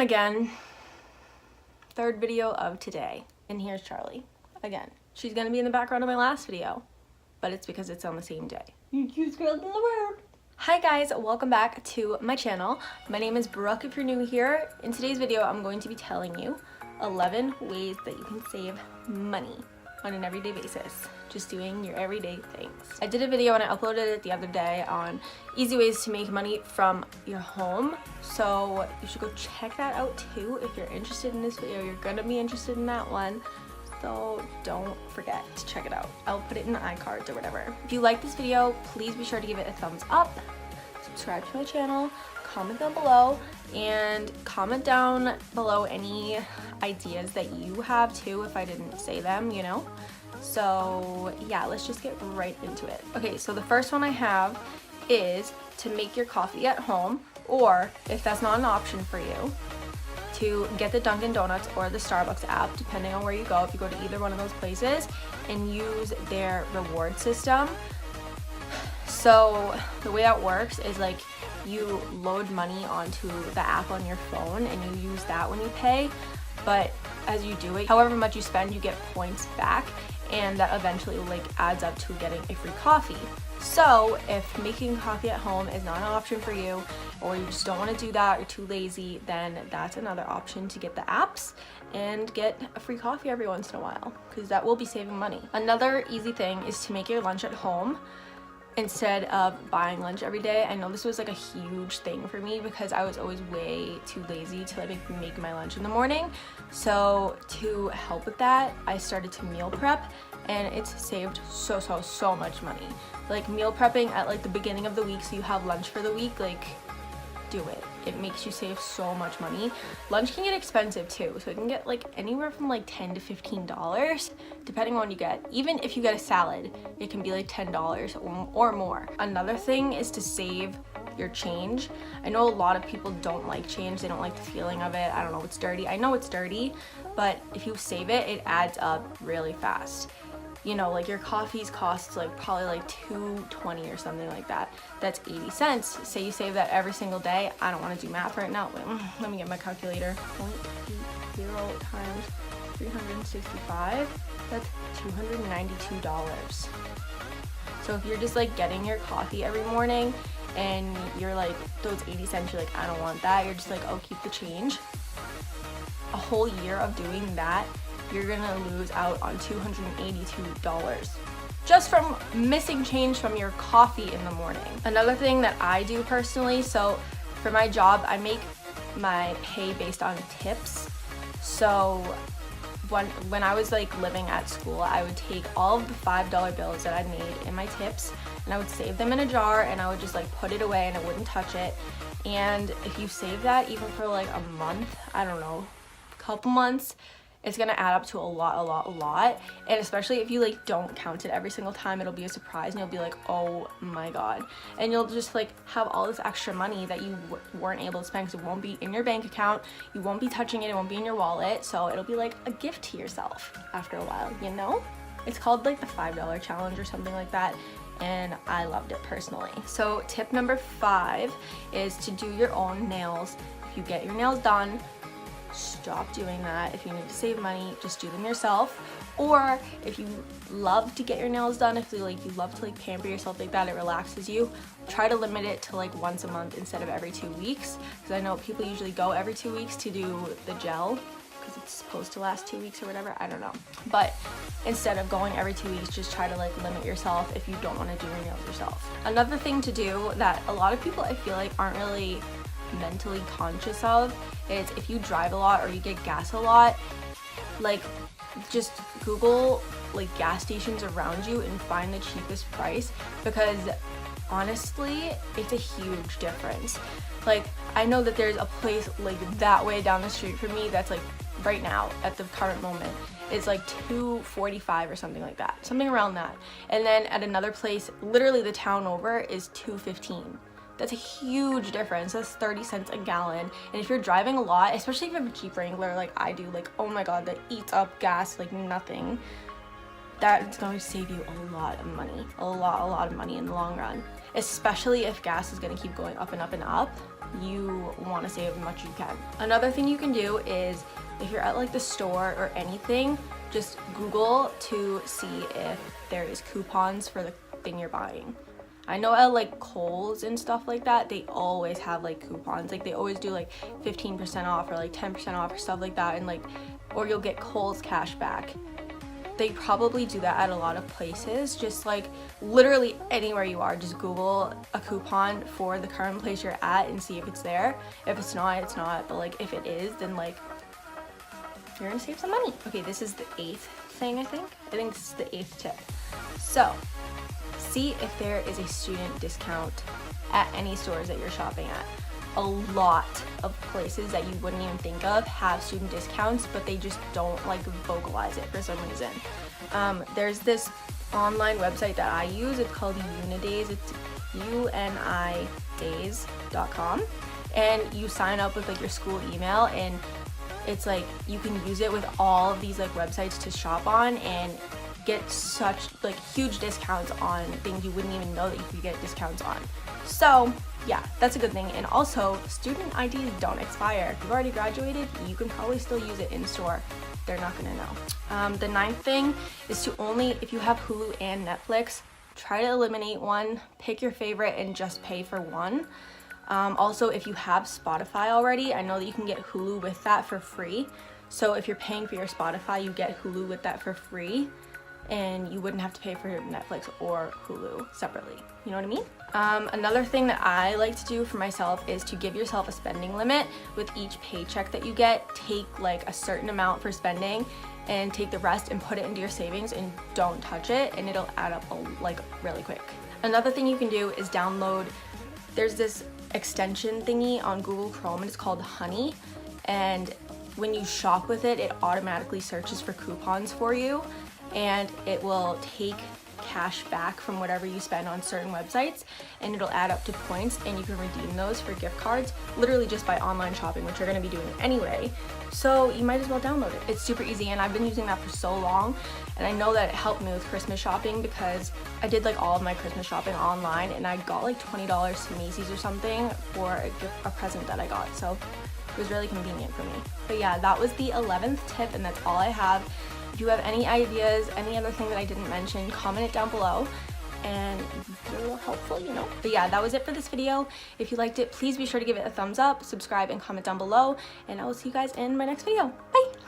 again. Third video of today. And here's Charlie again. She's gonna be in the background of my last video, but it's because it's on the same day. You cutest girl in the world. Hi guys, welcome back to my channel. My name is Brooke if you're new here. In today's video, I'm going to be telling you 11 ways that you can save money on an everyday basis, just doing your everyday things. I did a video and I uploaded it the other day on easy ways to make money from your home, so you should go check that out too if you're interested in this video. You're gonna be interested in that one, so don't forget to check it out. I'll put it in the iCards or whatever. If you like this video, please be sure to give it a thumbs up, subscribe to my channel, comment down below, and comment down below any ideas that you have too if I didn't say them, you know. So yeah, let's just get right into it. Okay, so the first one I have is to make your coffee at home, or if that's not an option for you, to get the Dunkin' Donuts or the Starbucks app, depending on where you go. If you go to either one of those places, and use their reward system. So the way that works is like you load money onto the app on your phone and you use that when you pay, but as you do it, however much you spend, you get points back, and that eventually like adds up to getting a free coffee. So if making coffee at home is not an option for you, or you just don't want to do that, you're too lazy, then that's another option, to get the apps and get a free coffee every once in a while, because that will be saving money. Another easy thing is to make your lunch at home instead of buying lunch every day. I know this was like a huge thing for me because I was always way too lazy to like make my lunch in the morning. So to help with that, I started to meal prep, and it's saved so much money. Like meal prepping at like the beginning of the week so you have lunch for the week, like do it. It makes you save so much money. Lunch can get expensive too, so it can get like anywhere from like $10 to $15 depending on what you get. Even if you get a salad, it can be like $10 or more. Another thing is to save your change. I know a lot of people don't like change. They don't like the feeling of it. I don't know, it's dirty. I know it's dirty, but if you save it, it adds up really fast. You know, like your coffees cost like probably like $2.20 or something like that. That's 80 cents. Say you save that every single day. I don't want to do math right now. Wait, let me get my calculator. 0.80 times 365. That's $292. So if you're just like getting your coffee every morning and you're like, those 80 cents, you're like, I don't want that. You're just like, oh, keep the change. A whole year of doing that, you're gonna lose out on $282 just from missing change from your coffee in the morning. Another thing that I do personally, so for my job, I make my pay based on tips. So when I was like living at school, I would take all of the $5 bills that I made in my tips and I would save them in a jar, and I would just like put it away and I wouldn't touch it. And if you save that even for like a month, I don't know, a couple months, it's gonna add up to a lot. And especially if you like don't count it every single time, it'll be a surprise and you'll be like, oh my god. And you'll just like have all this extra money that you weren't able to spend because it won't be in your bank account, you won't be touching it, it won't be in your wallet, so it'll be like a gift to yourself after a while, you know? It's called like the $5 challenge or something like that, and I loved it personally. So tip number 5 is to do your own nails. If you get your nails done, stop doing that. If you need to save money, just do them yourself. Or if you love to get your nails done, if you love to like pamper yourself like that, it relaxes you, try to limit it to like once a month instead of every 2 weeks, because I know people usually go every 2 weeks to do the gel because it's supposed to last 2 weeks or whatever, I don't know. But instead of going every 2 weeks, just try to like limit yourself if you don't want to do your nails yourself. Another thing to do that a lot of people I feel like aren't really mentally conscious of is if you drive a lot or you get gas a lot, like just Google like gas stations around you and find the cheapest price, because honestly it's a huge difference. Like I know that there's a place like that way down the street from me that's like right now at the current moment it's like $2.45 or something like that, something around that, and then at another place literally the town over is $2.15. That's a huge difference. That's 30 cents a gallon. And if you're driving a lot, especially if you have a Jeep Wrangler like I do, like oh my god, that eats up gas like nothing, that's going to save you a lot of money, a lot of money in the long run. Especially if gas is going to keep going up and up and up, you want to save as much as you can. Another thing you can do is if you're at like the store or anything, just Google to see if there is coupons for the thing you're buying. I know at like Kohl's and stuff like that, they always have like coupons. Like they always do like 15% off or like 10% off or stuff like that, and like, or you'll get Kohl's cash back. They probably do that at a lot of places. Just like literally anywhere you are, just Google a coupon for the current place you're at and see if it's there. If it's not, it's not, but like if it is, then like you're gonna save some money. Okay, this is the 8th thing, I think this is the 8th tip. So see if there is a student discount at any stores that you're shopping at. A lot of places that you wouldn't even think of have student discounts, but they just don't like vocalize it for some reason. There's this online website that I use. It's called Unidays. It's unidays.com, and you sign up with like your school email, and it's like you can use it with all of these like websites to shop on and get such like huge discounts on things you wouldn't even know that you could get discounts on. So yeah, that's a good thing. And also, student IDs don't expire. If you've already graduated, you can probably still use it in store. They're not gonna know. The 9th thing is to only, if you have Hulu and Netflix, try to eliminate one, pick your favorite and just pay for one. Also, if you have Spotify already, I know that you can get Hulu with that for free. So if you're paying for your Spotify, you get Hulu with that for free, and you wouldn't have to pay for Netflix or Hulu separately. You know what I mean? Another thing that I like to do for myself is to give yourself a spending limit. With each paycheck that you get, take like a certain amount for spending and take the rest and put it into your savings and don't touch it, and it'll add up like really quick. Another thing you can do is download, there's this extension thingy on Google Chrome, and it's called Honey, and when you shop with it, it automatically searches for coupons for you, and it will take cash back from whatever you spend on certain websites, and it'll add up to points, and you can redeem those for gift cards literally just by online shopping, which you're going to be doing anyway. So you might as well download it. It's super easy, and I've been using that for so long, and I know that it helped me with Christmas shopping because I did like all of my Christmas shopping online, and I got like $20 to Macy's or something for a present that I got, so it was really convenient for me. But yeah, that was the 11th tip, and that's all I have. If you have any ideas, any other thing that I didn't mention, comment it down below, and if you're a little helpful, you know. But yeah, that was it for this video. If you liked it, please be sure to give it a thumbs up, subscribe, and comment down below, and I will see you guys in my next video. Bye!